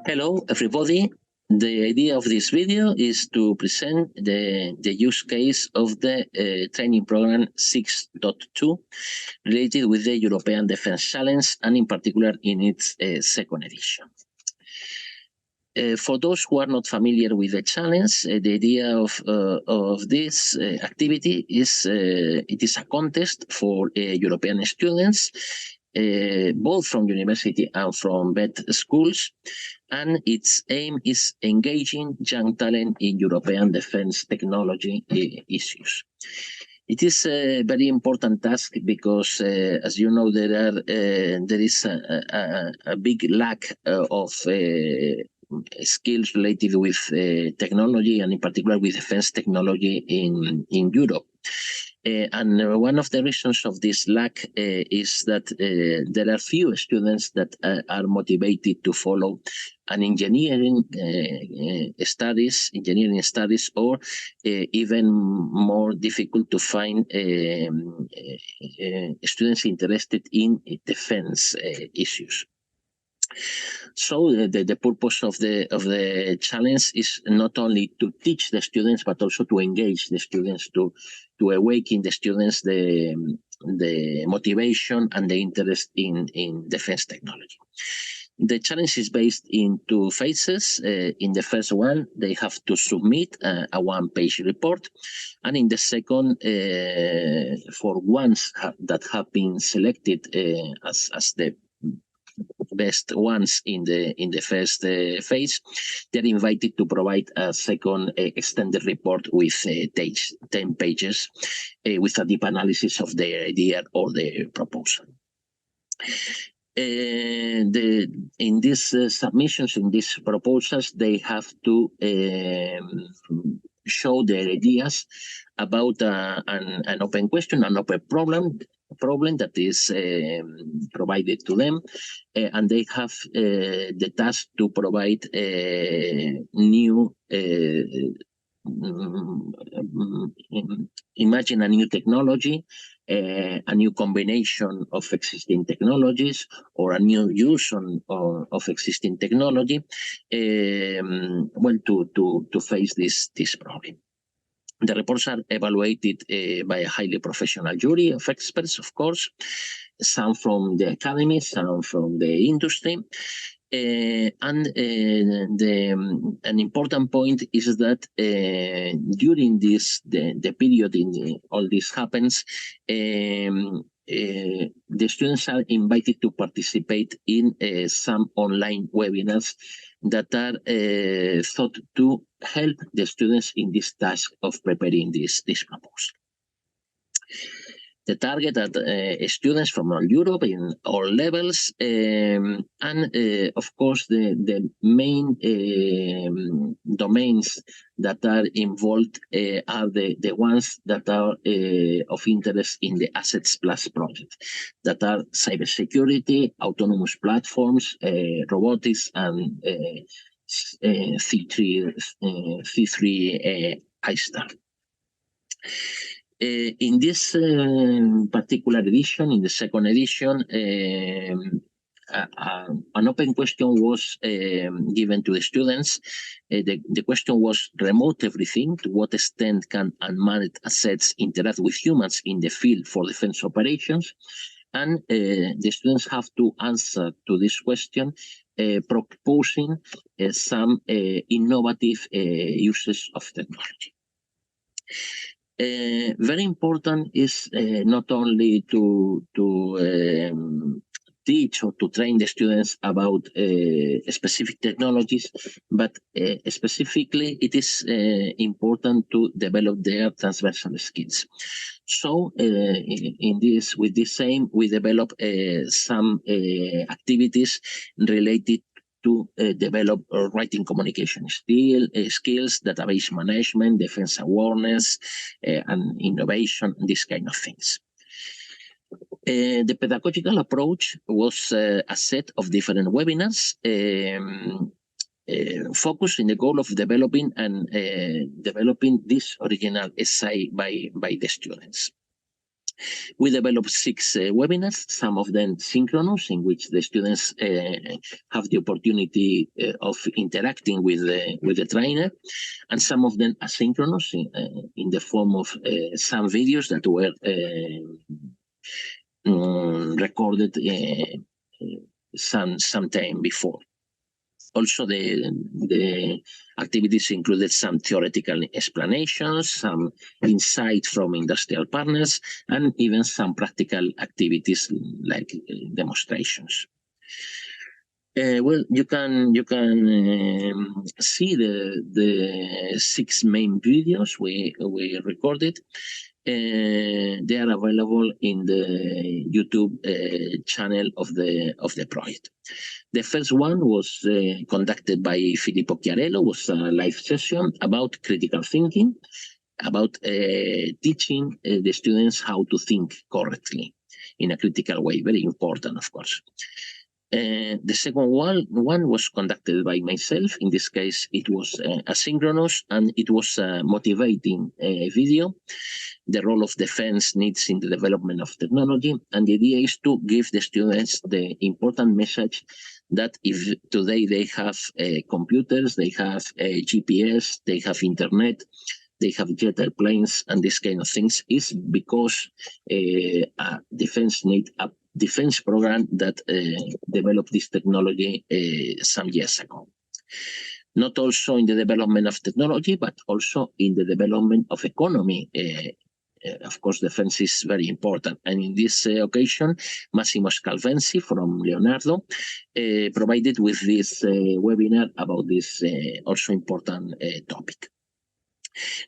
Hello, everybody. The idea of this video is to present the use case of the training program 6.2 related with the European Defence Challenge and in particular in its second edition. For those who are not familiar with the challenge, the idea of this activity is it is a contest for European students, both from university and from vet schools, and its aim is engaging young talent in European defense technology issues. It is a very important task because, as you know, there is a big lack of skills related with technology and in particular with defense technology in Europe. And one of the reasons of this lack is that there are few students that are motivated to follow an engineering studies, or even more difficult to find students interested in defense issues. So the purpose of the challenge is not only to teach the students, but also to engage the students, to awaken the students the motivation and the interest in defense technology. The challenge is based in two phases. In the first one, they have to submit a one-page report, and in the second, for ones that have been selected as the best ones in the first phase, they're invited to provide a second extended report with 10 pages with a deep analysis of their idea or their proposal. In these submissions, in these proposals, they have to show their ideas about an open question, an open problem that is provided to them, and they have the task to provide new imagine a new technology, a new combination of existing technologies, or a new use of existing technology, to face this problem. The reports are evaluated by a highly professional jury of experts, of course, some from the academy, some from the industry. An important point is that during the period in all this happens, the students are invited to participate in some online webinars that are thought to help the students in this task of preparing this proposal. The target are students from all Europe in all levels, and of course the main domains that are involved are the ones that are of interest in the Assets Plus project, that are cybersecurity, autonomous platforms, robotics, and C3 ISTAR. In this particular edition, in the second edition, an open question was given to the students. The question was: remote everything, to what extent can unmanned assets interact with humans in the field for defense operations? And the students have to answer to this question, proposing some innovative uses of technology. Very important is not only to teach or to train the students about specific technologies, but specifically it is important to develop their transversal skills. So with this aim, we develop some activities related to develop writing communication skills, database management, defense awareness, and innovation, these kind of things. The pedagogical approach was a set of different webinars focused in the goal of developing this original essay by the students. We developed 6 webinars, some of them synchronous, in which the students have the opportunity of interacting with the trainer, and some of them asynchronous in the form of some videos that were recorded some time before. Also, the activities included some theoretical explanations, some insight from industrial partners, and even some practical activities like demonstrations. Well, you can see the 6 main videos we recorded. They are available in the YouTube channel of the project. The first one was conducted by Filippo Chiarello, was a live session about critical thinking, about teaching the students how to think correctly in a critical way, very important, of course. The second one was conducted by myself. In this case, it was asynchronous, and it was a motivating video. The role of defense needs in the development of technology, and the idea is to give the students the important message that if today they have computers, they have GPS, they have internet, they have jet airplanes, and this kind of things, is because defense need a defense program that developed this technology some years ago. Not also in the development of technology, but also in the development of economy. Of course, defense is very important. And in this occasion, Massimo Scalvenzi from Leonardo provided with this webinar about this also important topic.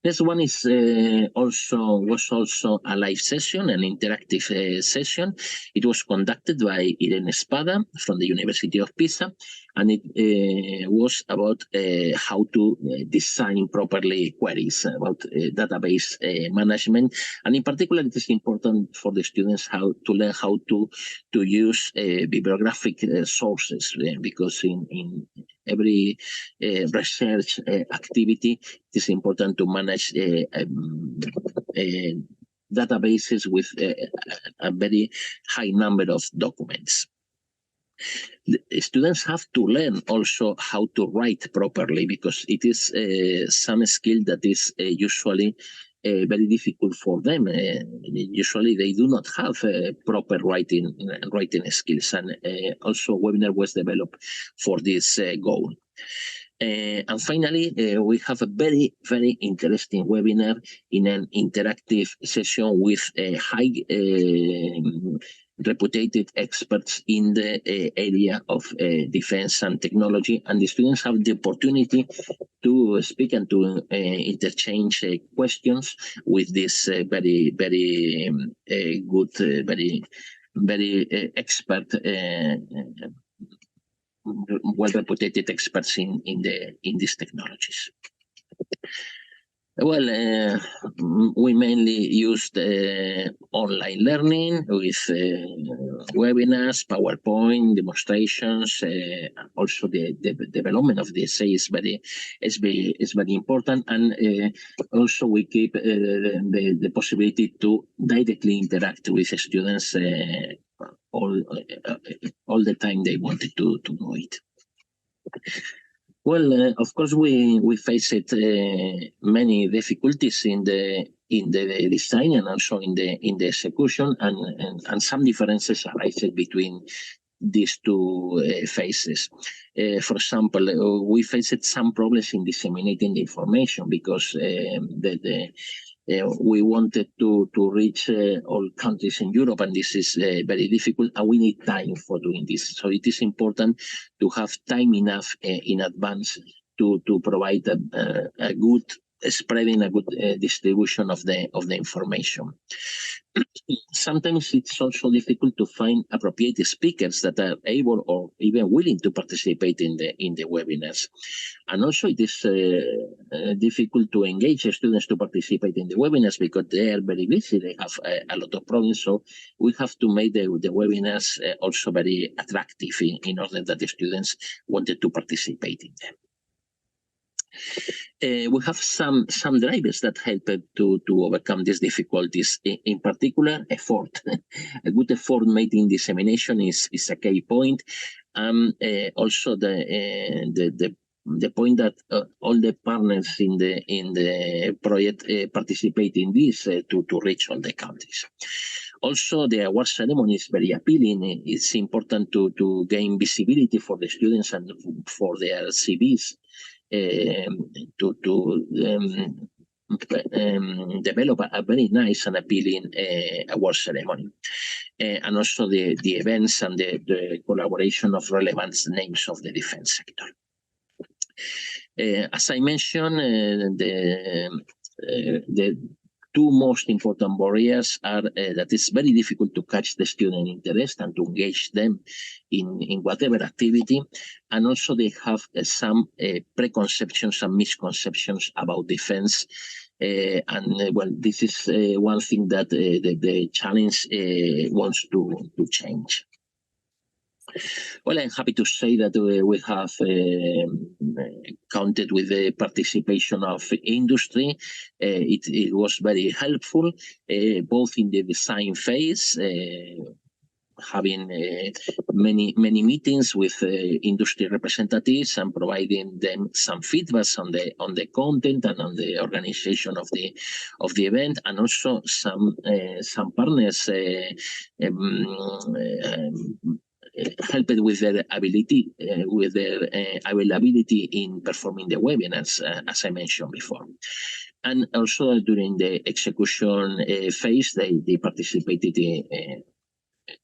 Next one is was also a live session, an interactive session. It was conducted by Irene Spada from the University of Pisa, and it was about how to design properly queries, about database management, and in particular, it is important for the students how to learn how to use bibliographic sources, because in every research activity, it is important to manage databases with a very high number of documents. The students have to learn also how to write properly, because it is some skill that is usually very difficult for them. Usually they do not have proper writing skills, and also webinar was developed for this goal. And finally, we have a very, very interesting webinar in an interactive session with high reputed experts in the area of defense and technology, and the students have the opportunity to speak and to interchange questions with this very, very good, very expert, well-reputed experts in these technologies. Well, we mainly used online learning with webinars, PowerPoint, demonstrations. Also, the development of the essay is very important, and also we keep the possibility to directly interact with the students all the time they wanted to do it. Well, of course, we faced many difficulties in the design and also in the execution, and some differences arise between these two phases. For example, we faced some problems in disseminating the information, because we wanted to reach all countries in Europe, and this is very difficult, and we need time for doing this. So it is important to have time enough in advance to provide a good spreading, a good distribution of the information. Sometimes it's also difficult to find appropriate speakers that are able or even willing to participate in the webinars. And also it is difficult to engage students to participate in the webinars, because they are very busy, they have a lot of problems. So we have to make the webinars also very attractive in order that the students wanted to participate in them. We have some drivers that help to overcome these difficulties. In particular, effort. A good effort made in dissemination is a key point. Also the point that all the partners in the project participate in this to reach all the countries. Also, the award ceremony is very appealing. It's important to gain visibility for the students and for their CVs. Develop a very nice and appealing award ceremony. And also the events and the collaboration of relevant names of the defense sector. As I mentioned, the two most important barriers are that it's very difficult to catch the student interest and to engage them in whatever activity, and also they have some preconceptions and misconceptions about defense. Well, this is one thing that the challenge wants to change. Well, I'm happy to say that we have counted with the participation of industry. It was very helpful, both in the design phase, having many meetings with industry representatives and providing them some feedbacks on the content and on the organization of the event, and also some partners helped with their ability, with their availability in performing the webinars, as I mentioned before. And also during the execution phase, they participated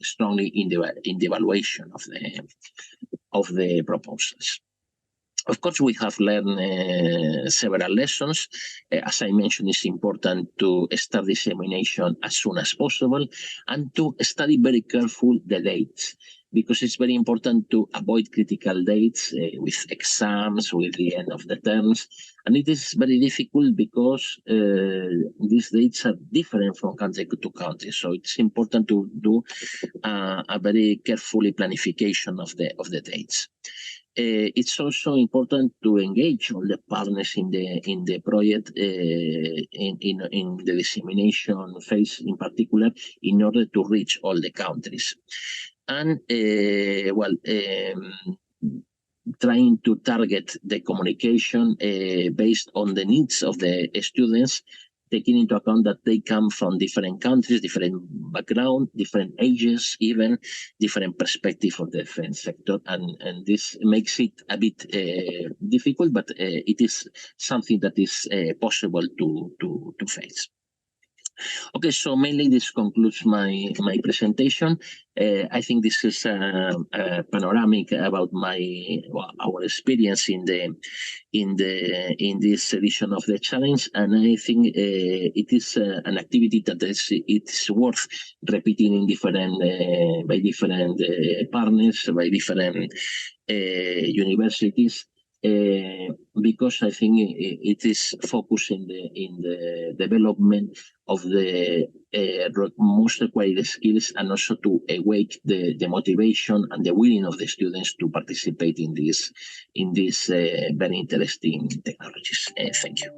strongly in the evaluation of the proposals. Of course, we have learned several lessons. As I mentioned, it's important to start dissemination as soon as possible and to study very carefully the dates, because it's very important to avoid critical dates with exams, with the end of the terms. And it is very difficult because these dates are different from country to country. So it's important to do a very carefully planification of the dates. It's also important to engage all the partners in the project in the dissemination phase in particular, in order to reach all the countries. And trying to target the communication based on the needs of the students, taking into account that they come from different countries, different background, different ages, even different perspective of the defense sector. And this makes it a bit difficult, but it is something that is possible to face. Okay, so mainly this concludes my presentation. I think this is a panoramic about our experience in this edition of the challenge, and I think it is an activity that it's worth repeating in by different partners, by different universities. Because I think it is focused in the development of the most required skills, and also to awake the motivation and the willing of the students to participate in these very interesting technologies. Thank you.